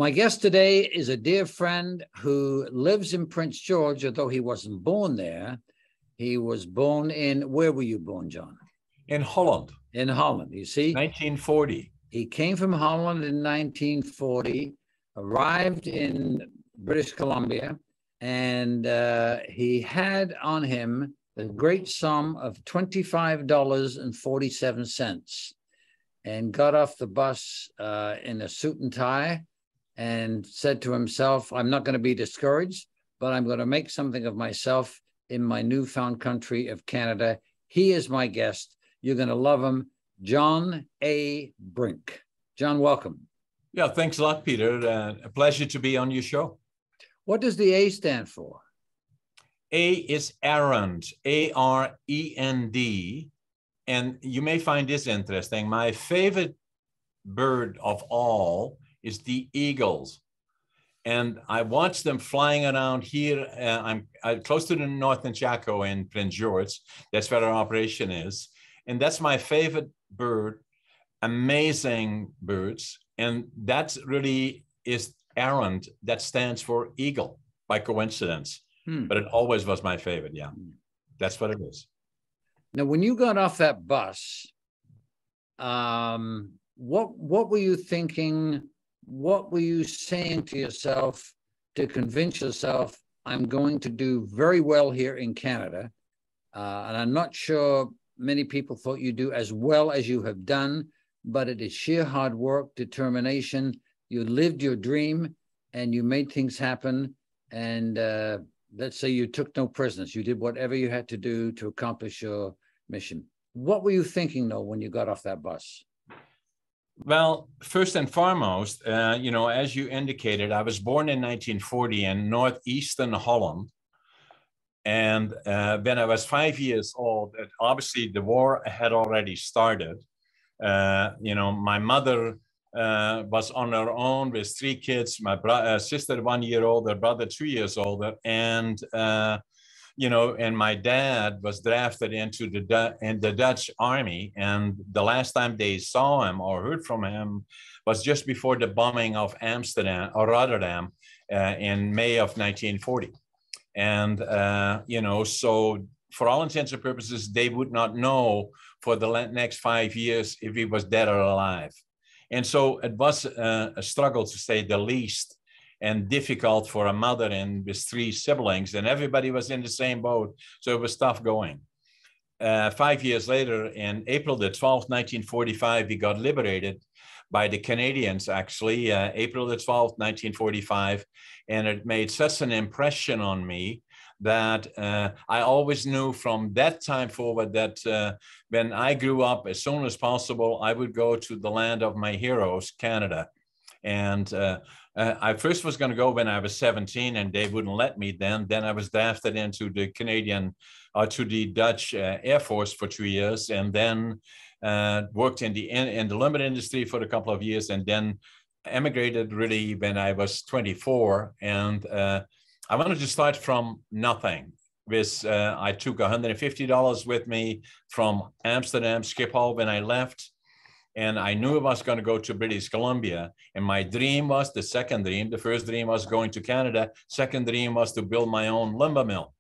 My guest today is a dear friend who lives in Prince George, although he wasn't born there. He was born in, where were you born, John? In Holland. In Holland, you see? 1940. He came from Holland in 1940, arrived in British Columbia, and he had on him the great sum of $25.47 and got off the bus in a suit and tie and said to himself, I'm not going to be discouraged, but I'm going to make something of myself in my newfound country of Canada. He is my guest. You're going to love him, John A. Brink. John, welcome. Yeah, thanks a lot, Peter. A pleasure to be on your show. What does the A stand for? A is errand, A-R-E-N-D. And you may find this interesting. My favorite bird of all is the eagles. And I watch them flying around here. I'm close to the Northern Chaco in Prince George. That's where our operation is. And that's my favorite bird. Amazing birds. And that really is errand. That stands for eagle by coincidence. But it always was my favorite. Yeah, that's what it is. Now, when you got off that bus, what were you thinking? What were you saying to yourself to convince yourself, I'm going to do very well here in Canada? And I'm not sure many people thought you do as well as you have done, but it is sheer hard work, determination. You lived your dream and you made things happen. And let's say you took no prisoners. You did whatever you had to do to accomplish your mission. What were you thinking, though, when you got off that bus? Well, first and foremost, as you indicated, I was born in 1940 in northeastern Holland. And when I was 5 years old, obviously the war had already started. My mother was on her own with 3 kids, my sister 1 year older, brother 2 years older. And and my dad was drafted into the Dutch army. And the last time they saw him or heard from him was just before the bombing of Amsterdam or Rotterdam in May of 1940. And, so for all intents and purposes, they would not know for the next 5 years if he was dead or alive. And so it was a struggle, to say the least, and difficult for a mother and with 3 siblings, and everybody was in the same boat. So it was tough going. 5 years later, in April the 12th, 1945, we got liberated by the Canadians, actually, April the 12th, 1945. And it made such an impression on me that I always knew from that time forward that when I grew up, as soon as possible, I would go to the land of my heroes, Canada. And I first was going to go when I was 17, and they wouldn't let me then. Then I was drafted into the to the Dutch Air Force for 2 years, and then worked in the lumber industry for a couple of years, and then emigrated really when I was 24. And I wanted to start from nothing. I took $150 with me from Amsterdam Schiphol when I left. And I knew I was going to go to British Columbia. And my dream was the second dream. The first dream was going to Canada. Second dream was to build my own lumber mill.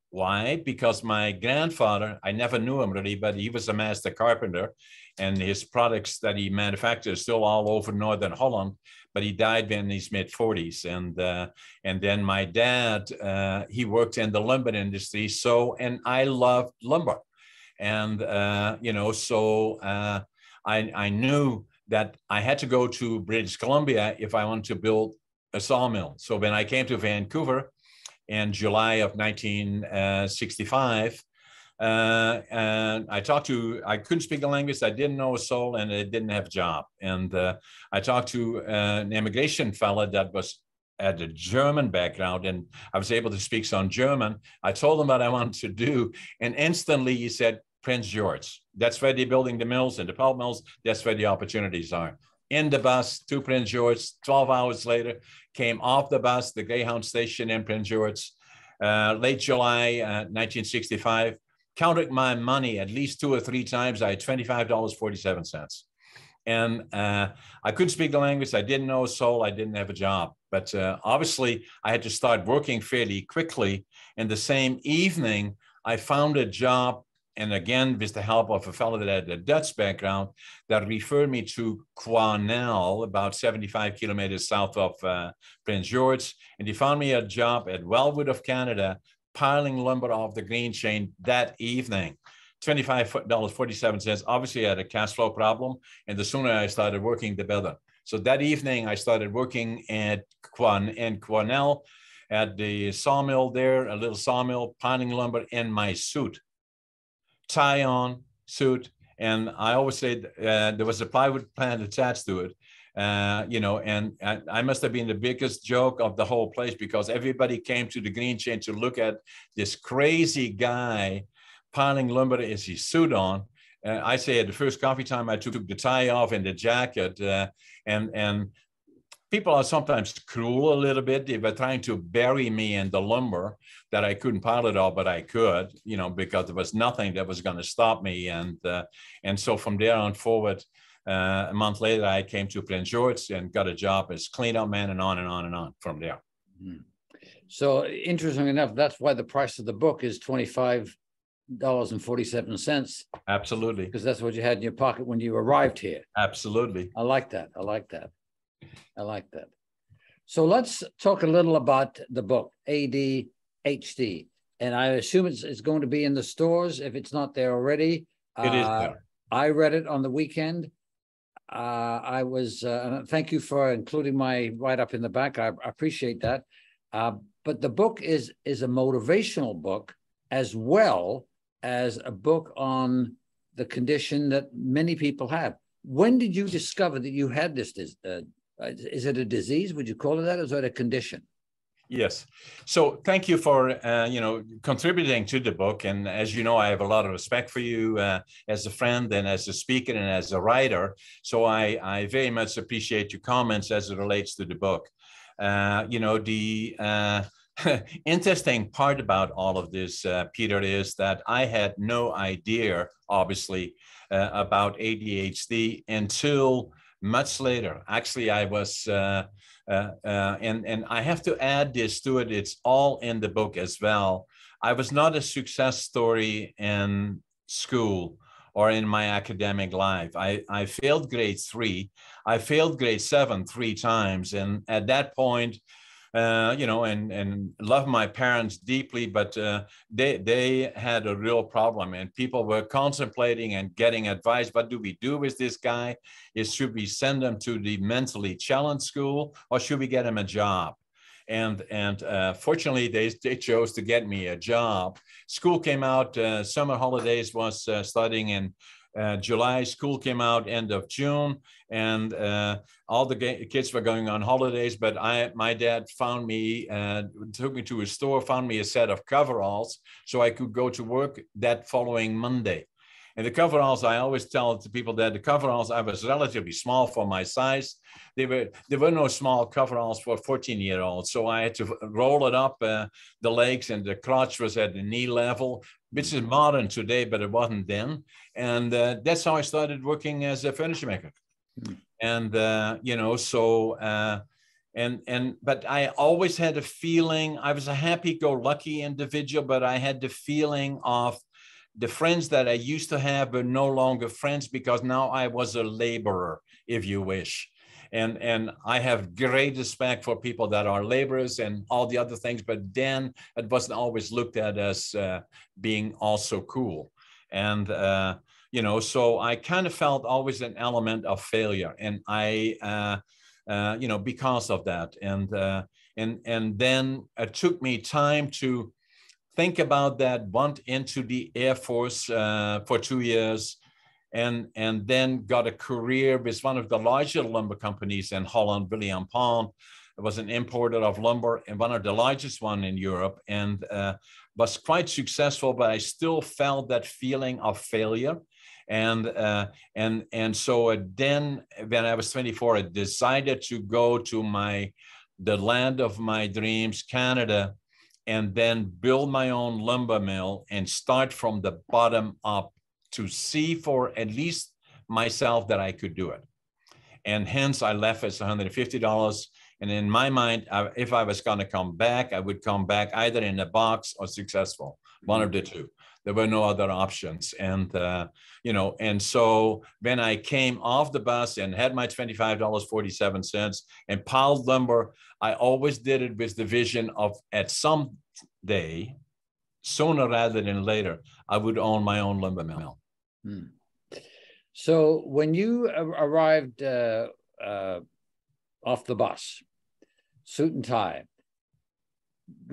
Why? Because my grandfather, I never knew him really, but he was a master carpenter. And his products that he manufactured are still all over Northern Holland. But he died in his mid-40s. And then my dad, he worked in the lumber industry. And I loved lumber. And, I knew that I had to go to British Columbia if I wanted to build a sawmill. So when I came to Vancouver in July of 1965, and I couldn't speak the language, I didn't know a soul, and I didn't have a job. And I talked to an immigration fella that was had a German background, and I was able to speak some German. I told him what I wanted to do, and instantly he said, Prince George. That's where they're building the mills and the pulp mills. That's where the opportunities are. In the bus to Prince George, 12 hours later, came off the bus, the Greyhound station in Prince George, late July 1965. Counted my money at least 2 or 3 times. I had $25.47. And I couldn't speak the language. I didn't know a soul. I didn't have a job. But obviously, I had to start working fairly quickly. And the same evening, I found a job. And again, with the help of a fellow that had a Dutch background, that referred me to Quesnel, about 75 kilometers south of Prince George. And he found me a job at Wellwood of Canada, piling lumber off the green chain that evening. $25.47. Obviously, I had a cash flow problem, and the sooner I started working, the better. So that evening, I started working at Quesnel at the sawmill there, a little sawmill, piling lumber in my suit, tie on, suit. And I always said there was a plywood plant attached to it. And I must have been the biggest joke of the whole place, because everybody came to the green chain to look at this crazy guy piling lumber as his suit on. I say at the first coffee time, I took the tie off and the jacket, and people are sometimes cruel a little bit. They were trying to bury me in the lumber that I couldn't pile it all, but I could, because there was nothing that was going to stop me. And so from there on forward, a month later, I came to Prince George and got a job as cleanup man, and on and on and on from there. So interesting enough, that's why the price of the book is $25.47. Absolutely. Because that's what you had in your pocket when you arrived here. Absolutely. I like that. I like that. I like that. So let's talk a little about the book, ADHD. And I assume it's going to be in the stores if it's not there already. It is there. I read it on the weekend. And thank you for including my write-up in the back. I appreciate that. But the book is a motivational book, as well as a book on the condition that many people have. When did you discover that you had this? Is it a disease? Would you call it that? Or is it a condition? Yes. So thank you for, contributing to the book. And as you know, I have a lot of respect for you as a friend and as a speaker and as a writer. So I very much appreciate your comments as it relates to the book. The interesting part about all of this, Peter, is that I had no idea, obviously, about ADHD until much later. Actually, I was, and I have to add this to it, it's all in the book as well. I was not a success story in school or in my academic life. I failed grade 3. I failed grade 7 3 times. And at that point, and love my parents deeply, but they had a real problem, and people were contemplating and getting advice. What do we do with this guy? Should we send him to the mentally challenged school, or should we get him a job? And fortunately, they chose to get me a job. School came out, summer holidays was starting in July. School came out end of June, and all the kids were going on holidays. But my dad found me, took me to a store, found me a set of coveralls so I could go to work that following Monday. And the coveralls, I always tell to people that the coveralls, I was relatively small for my size. There were no small coveralls for 14-year-olds. So I had to roll it up the legs, and the crotch was at the knee level, which is modern today, but it wasn't then. And that's how I started working as a furniture maker. And, but I always had a feeling, I was a happy-go-lucky individual, but I had the feeling of the friends that I used to have were no longer friends, because now I was a laborer, if you wish. And I have great respect for people that are laborers and all the other things, but then it wasn't always looked at as being also cool. And, so I kind of felt always an element of failure. And because of that. And then it took me time to think about that, went into the Air Force for 2 years, and then got a career with one of the larger lumber companies in Holland, William Pond. It was an importer of lumber and one of the largest one in Europe, and was quite successful, but I still felt that feeling of failure. And so then when I was 24, I decided to go to the land of my dreams, Canada, and then build my own lumber mill and start from the bottom up to see for at least myself that I could do it. And hence I left as $150. And in my mind, if I was going to come back, I would come back either in a box or successful, one of the two. There were no other options. And, and so when I came off the bus and had my $25.47 and piled lumber, I always did it with the vision of at some day, sooner rather than later, I would own my own lumber mill. Hmm. So when you arrived off the bus, suit and tie,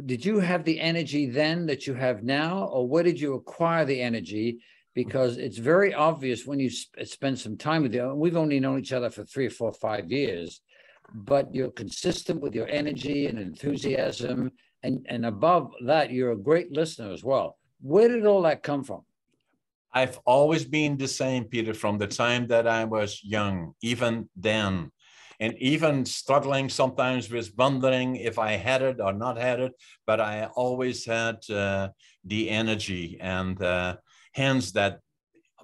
did you have the energy then that you have now, or where did you acquire the energy? Because it's very obvious when you spend some time with you, and we've only known each other for 3 or 4 or 5 years, but you're consistent with your energy and enthusiasm. And above that, you're a great listener as well. Where did all that come from? I've always been the same, Peter, from the time that I was young, even then. And even struggling sometimes with wondering if I had it or not had it, but I always had the energy, and hence that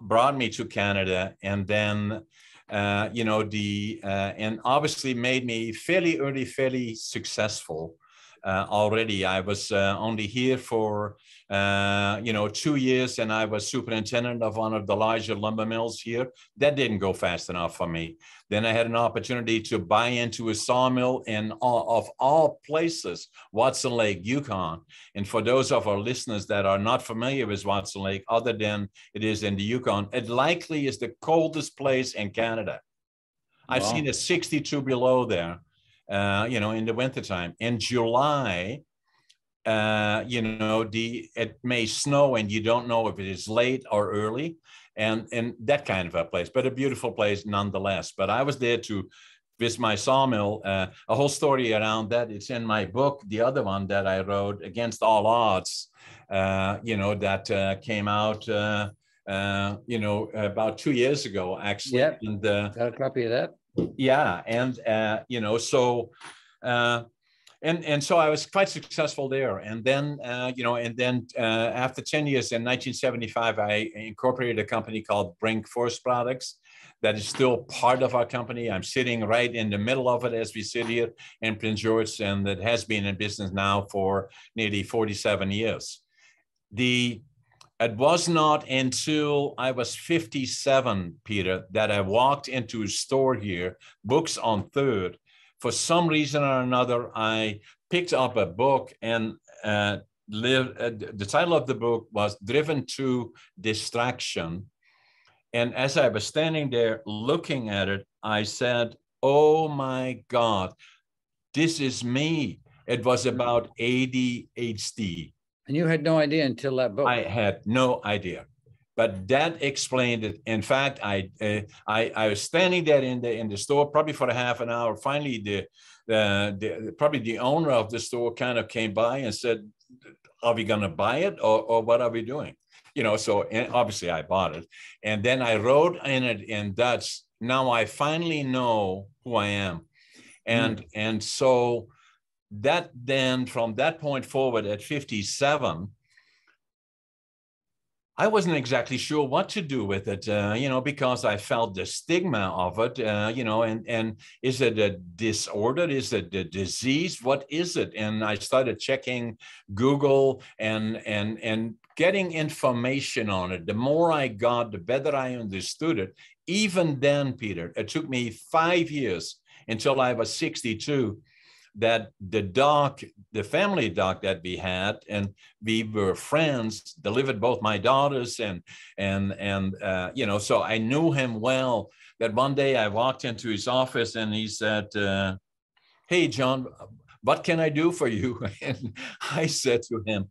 brought me to Canada. And then, and obviously made me fairly early, fairly successful. Already. I was only here for, 2 years, and I was superintendent of one of the larger lumber mills here. That didn't go fast enough for me. Then I had an opportunity to buy into a sawmill in, of all places, Watson Lake, Yukon. And for those of our listeners that are not familiar with Watson Lake, other than it is in the Yukon, it likely is the coldest place in Canada. Wow. I've seen a 62 below there. In the wintertime. In July, it may snow and you don't know if it is late or early, and that kind of a place, but a beautiful place nonetheless. But I was there to visit my sawmill. A whole story around that. It's in my book, the other one that I wrote, Against All Odds, that came out, about 2 years ago, actually. Yep. And got a copy of that. Yeah, and so I was quite successful there, and then after 10 years in 1975, I incorporated a company called Brink Forest Products that is still part of our company. I'm sitting right in the middle of it as we sit here in Prince George, and it has been in business now for nearly 47 years. It was not until I was 57, Peter, that I walked into a store here, Books on 3rd. For some reason or another, I picked up a book, and the title of the book was Driven to Distraction. And as I was standing there looking at it, I said, oh my God, this is me. It was about ADHD. And you had no idea until that book. I had no idea, but that explained it. In fact, I was standing there in the store probably for a half an hour. Finally, probably the owner of the store kind of came by and said, "Are we going to buy it, or what are we doing?" So obviously I bought it, and then I wrote in it in Dutch. Now I finally know who I am, and so. That then, from that point forward at 57, I wasn't exactly sure what to do with it, because I felt the stigma of it, and is it a disorder? Is it a disease? What is it? And I started checking Google and getting information on it. The more I got, the better I understood it. Even then, Peter, it took me 5 years until I was 62. That the family doc that we had, and we were friends, delivered both my daughters, and so I knew him well. That one day I walked into his office and he said, "Hey, John, what can I do for you?" And I said to him,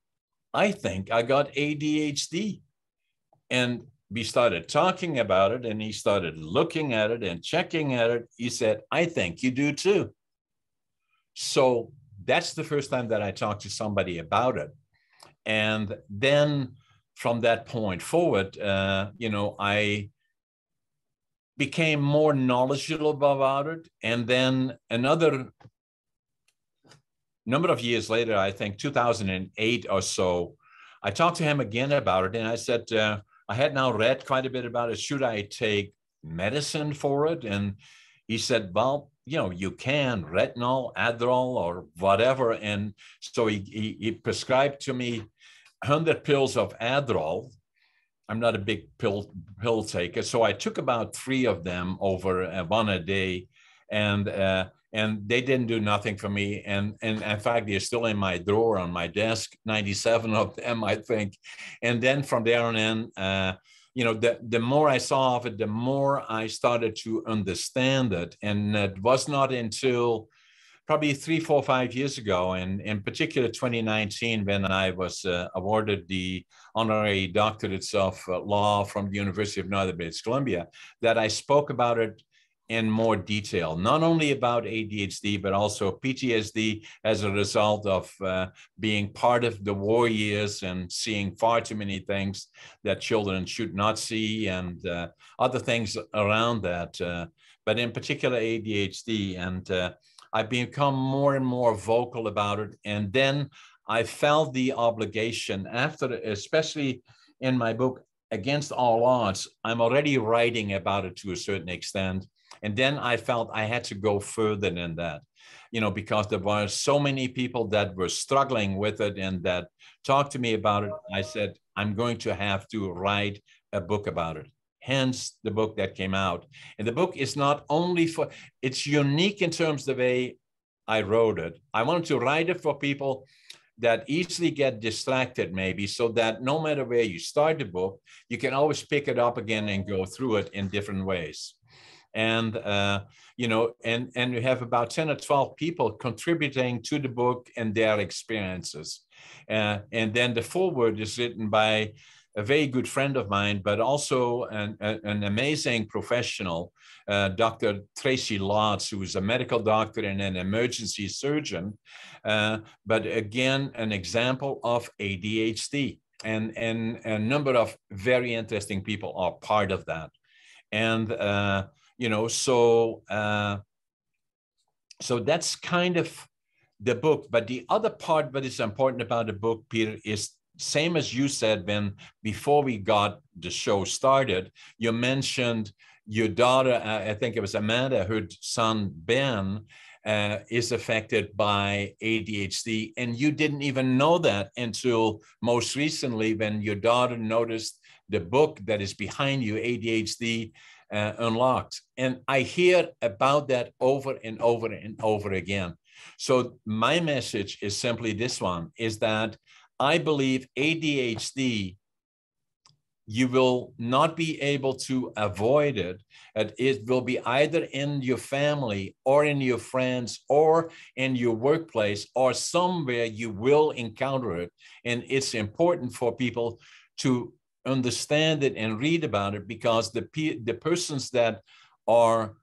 "I think I got ADHD." And we started talking about it, and he started looking at it and checking at it. He said, "I think you do too." So that's the first time that I talked to somebody about it. And then from that point forward, I became more knowledgeable about it. And then another number of years later, I think 2008 or so, I talked to him again about it. And I said, I had now read quite a bit about it. Should I take medicine for it? And he said, well, you can retinol, Adderall, or whatever. And so he prescribed to me 100 pills of Adderall. I'm not a big pill taker, so I took about 3 of them over one a day, and they didn't do nothing for me. And in fact, they're still in my drawer on my desk, 97 of them, I think. And then from there on in, the more I saw of it, the more I started to understand it. And it was not until probably 3, 4, 5 years ago, and in particular 2019, when I was awarded the honorary doctorate of law from the University of Northern British Columbia, that I spoke about it in more detail, not only about ADHD, but also PTSD as a result of being part of the war years and seeing far too many things that children should not see, and other things around that, but in particular ADHD. And I've become more and more vocal about it. And then I felt the obligation after, especially in my book, Against All Odds, I'm already writing about it to a certain extent. And then I felt I had to go further than that, because there were so many people that were struggling with it and that talked to me about it. I said, I'm going to have to write a book about it. Hence the book that came out. And the book is not only it's unique in terms of the way I wrote it. I wanted to write it for people that easily get distracted, maybe, so that no matter where you start the book, you can always pick it up again and go through it in different ways. And, and we have about 10 or 12 people contributing to the book and their experiences. And then the foreword is written by a very good friend of mine, but also an amazing professional, Dr. Tracy Lotz, who is a medical doctor and an emergency surgeon, but again, an example of ADHD. And a number of very interesting people are part of that. And, so that's kind of the book. But the other part that is important about the book, Peter, is same as you said before we got the show started. You mentioned your daughter, I think it was Amanda, her son Ben, is affected by ADHD, and you didn't even know that until most recently when your daughter noticed the book that is behind you, ADHD Unlocked. And I hear about that over and over and over again. So my message is simply this one, is that I believe ADHD, you will not be able to avoid it. It will be either in your family or in your friends or in your workplace or somewhere you will encounter it. And it's important for people to understand it and read about it, because the persons that are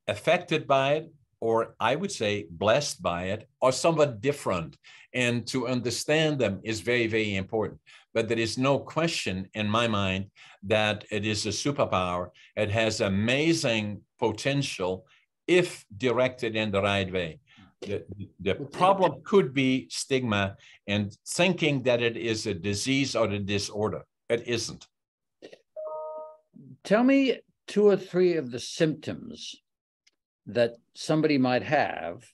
affected by it, or I would say blessed by it, are somewhat different. And to understand them is very, very important. But there is no question in my mind that it is a superpower. It has amazing potential if directed in the right way. The problem could be stigma and thinking that it is a disease or a disorder. It isn't. Tell me 2 or 3 of the symptoms that somebody might have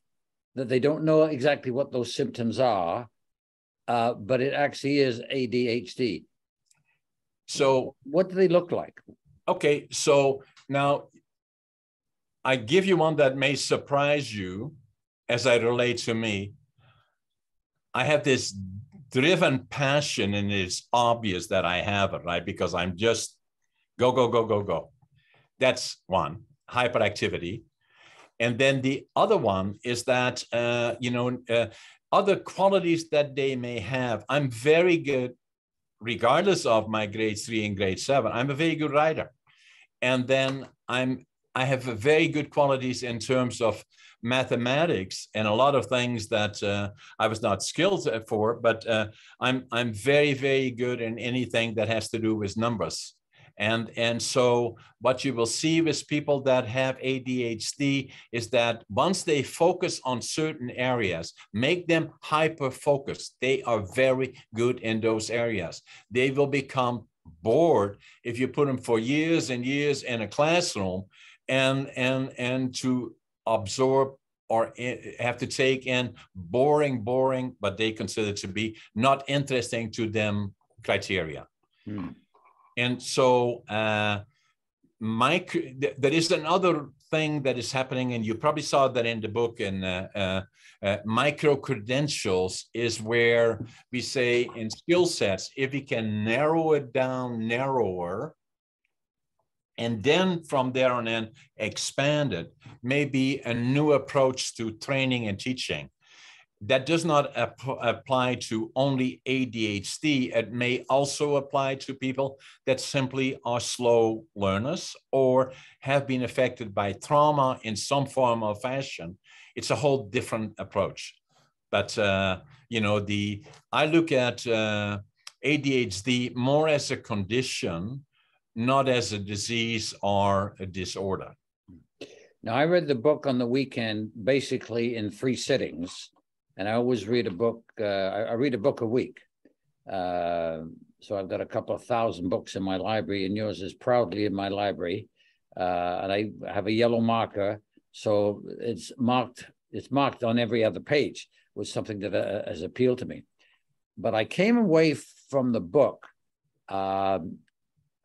that they don't know exactly what those symptoms are, but it actually is ADHD. So what do they look like? Okay, so now I give you one that may surprise you as I relate to me. I have this driven passion, and it's obvious that I have it, right? Because I'm just go, go, go, go, go. That's one, hyperactivity. And then the other one is that, other qualities that they may have. I'm very good, regardless of my grade 3 and grade 7, I'm a very good writer. And then I have very good qualities in terms of mathematics and a lot of things that I was not skilled for, but I'm very, very good in anything that has to do with numbers. And so what you will see with people that have ADHD is that once they focus on certain areas, make them hyper-focused, they are very good in those areas. They will become bored if you put them for years and years in a classroom and to absorb or have to take in boring, but they consider to be not interesting to them criteria. And so there is another thing that is happening, and you probably saw that in the book, and micro credentials is where we say in skill sets, if we can narrow it down narrower, and then from there on in expand it, maybe a new approach to training and teaching. That does not apply to only ADHD. It may also apply to people that simply are slow learners or have been affected by trauma in some form or fashion. It's a whole different approach. But, you know, I look at ADHD more as a condition, not as a disease or a disorder. Now, I read the book on the weekend, basically in 3 sittings. And I always read a book. I read a book a week. So I've got a couple of thousand books in my library, and yours is proudly in my library. And I have a yellow marker, so it's marked on every other page with something that has appealed to me. But I came away from the book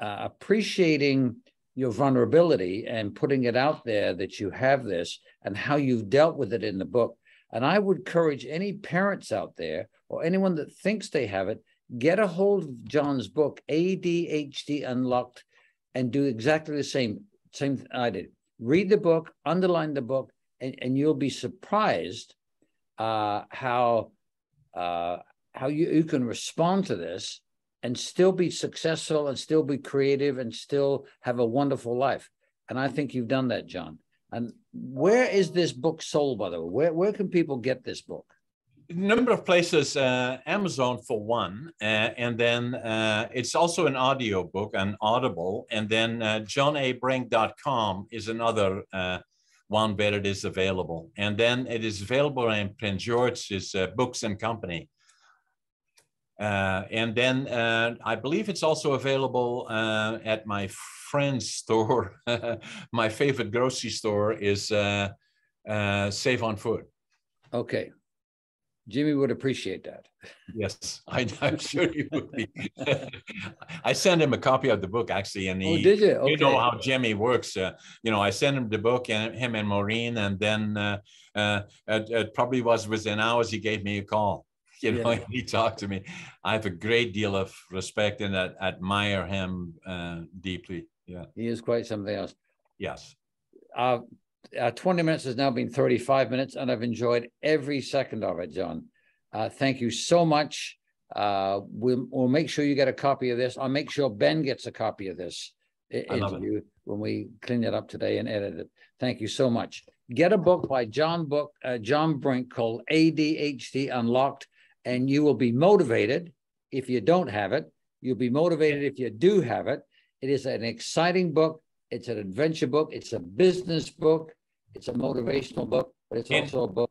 appreciating your vulnerability and putting it out there that you have this and how you've dealt with it in the book. And I would encourage any parents out there or anyone that thinks they have it, get a hold of John's book, ADHD Unlocked, and do exactly the same I did. Read the book, underline the book, and you'll be surprised how you can respond to this and still be successful and still be creative and still have a wonderful life. And I think you've done that, John. And where is this book sold, by the way? Where can people get this book? A number of places, Amazon for one, and then it's also an audio book, an Audible, and then johnabrink.com is another one where it is available. And then it is available in Prince George's Books and Company. And then I believe it's also available at my friend's store. My favorite grocery store is Save on Food. Okay. Jimmy would appreciate that. Yes, I'm sure you would be. I sent him a copy of the book, actually, and he, did you? Okay. You know how Jimmy works. You know, I sent him the book, and him and Maureen, and then it probably was within hours he gave me a call. You know, he talked to me. I have a great deal of respect and admire him deeply. Yeah, he is quite something else. Yes. 20 minutes has now been 35 minutes, and I've enjoyed every second of it, John. Thank you so much. We'll make sure you get a copy of this. I'll make sure Ben gets a copy of this interview when we clean it up today and edit it. Thank you so much. Get a book by John Brink called ADHD Unlocked, and you will be motivated if you don't have it. You'll be motivated if you do have it. It is an exciting book. It's an adventure book. It's a business book. It's a motivational book, but it's also a book.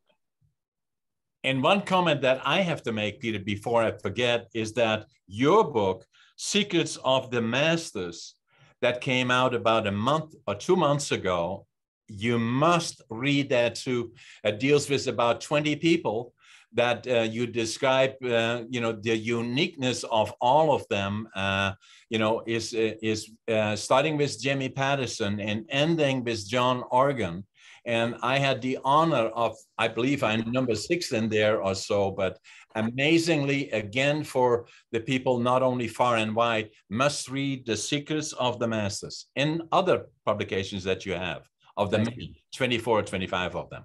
And one comment that I have to make, Peter, before I forget, is that your book, Secrets of the Masters, that came out about a month or 2 months ago, you must read that too. It deals with about 20 people that you describe, you know, the uniqueness of all of them, you know, is starting with Jimmy Patterson and ending with John Organ. And I had the honor of, I believe I'm number 6 in there or so, but amazingly, again, for the people not only far and wide, must read The Secrets of the Masters in other publications that you have, of the 24 or 25 of them.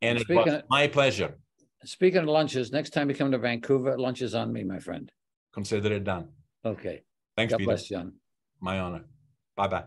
And it was my pleasure. Speaking of lunches, next time you come to Vancouver, lunch is on me, my friend. Consider it done. Okay. Thanks, God Peter. bless, John. My honor. Bye-bye.